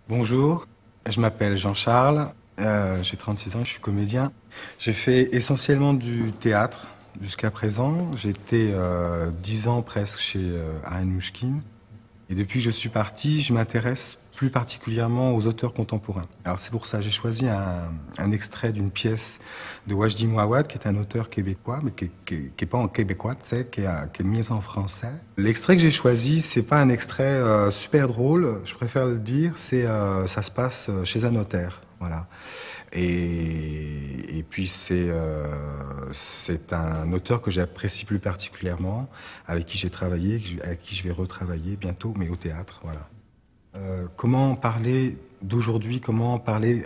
Bonjour, je m'appelle Jean-Charles, j'ai 36 ans, je suis comédien. J'ai fait essentiellement du théâtre jusqu'à présent. J'ai été 10 ans presque chez Arenouchkine. Et depuis que je suis parti, je m'intéresse plus particulièrement aux auteurs contemporains. Alors c'est pour ça que j'ai choisi un extrait d'une pièce de Wajdi Mouawad, qui est un auteur québécois, mais qui est pas en québécois, tu sais, qui est mise en français. L'extrait que j'ai choisi, c'est pas un extrait super drôle, je préfère le dire, ça se passe chez un notaire, voilà. Et puis c'est un auteur que j'apprécie plus particulièrement, avec qui j'ai travaillé, avec qui je vais retravailler bientôt, mais au théâtre, voilà. Comment parler d'aujourd'hui,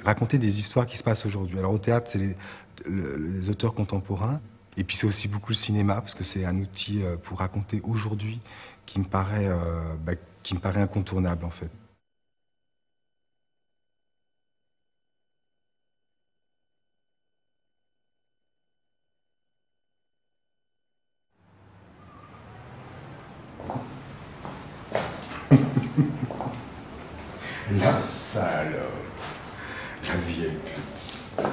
raconter des histoires qui se passent aujourd'hui. Alors au théâtre, c'est les auteurs contemporains, et puis c'est aussi beaucoup le cinéma, parce que c'est un outil pour raconter aujourd'hui qui me paraît incontournable en fait. La salope, la vieille pute.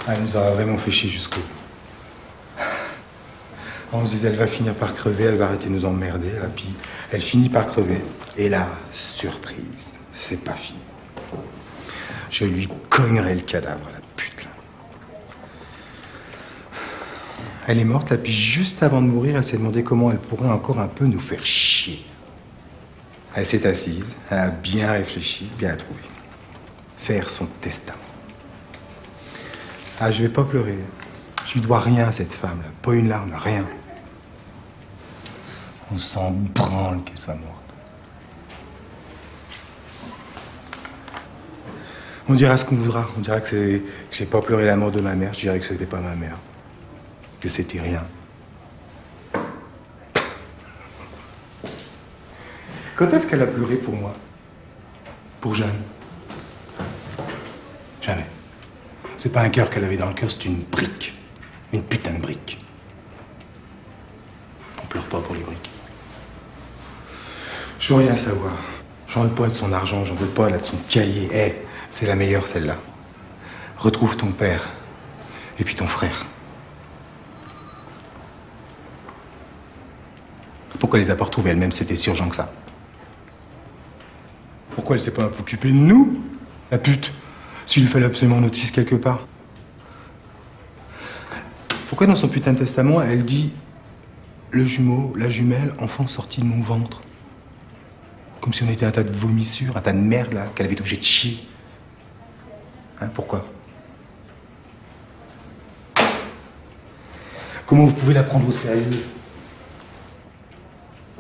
Elle nous a vraiment fait chier jusqu'au bout. On se disait, elle va finir par crever, elle va arrêter de nous emmerder, là, puis elle finit par crever. Et là, surprise, c'est pas fini. Je lui cognerai le cadavre, la pute, là. Elle est morte, là, puis juste avant de mourir, elle s'est demandé comment elle pourrait encore un peu nous faire chier. Elle s'est assise, elle a bien réfléchi, bien trouvé. Faire son testament. Ah, je vais pas pleurer. Je lui dois rien à cette femme-là. Pas une larme, rien. On s'en branle qu'elle soit morte. On dira ce qu'on voudra. On dira que j'ai pas pleuré la mort de ma mère. Je dirais que c'était pas ma mère. Que c'était rien. Quand est-ce qu'elle a pleuré pour moi? Pour Jeanne? Jamais. C'est pas un cœur qu'elle avait dans le cœur, c'est une brique. Une putain de brique. On pleure pas pour les briques. Je veux rien savoir. J'en veux pas de son argent, j'en veux pas là de son cahier. C'est la meilleure celle-là. Retrouve ton père. Et puis ton frère. Pourquoi elle les a pas retrouvés elle-même? C'était si urgent que ça. Pourquoi elle s'est pas un peu occupée de nous? La pute. S'il fallait absolument notre fils quelque part. Pourquoi dans son putain de testament, elle dit le jumeau, la jumelle, enfant sorti de mon ventre? Comme si on était un tas de vomissures, un tas de merde là, qu'elle avait été obligée de chier. Hein, pourquoi? Comment vous pouvez la prendre au sérieux?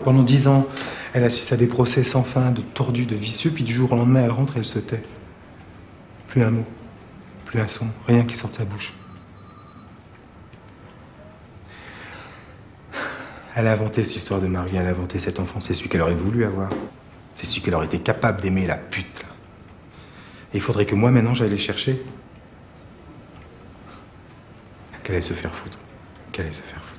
Pendant 10 ans, elle assiste à des procès sans fin, de tordus, de vicieux, puis du jour au lendemain, elle rentre et elle se tait. Plus un mot, plus un son, rien qui sort de sa bouche. Elle a inventé cette histoire de Marie, elle a inventé cet enfant, c'est celui qu'elle aurait voulu avoir. C'est celui qu'elle aurait été capable d'aimer, la pute, là. Et il faudrait que moi, maintenant, j'aille les chercher. Qu'elle aille se faire foutre. Qu'elle aille se faire foutre.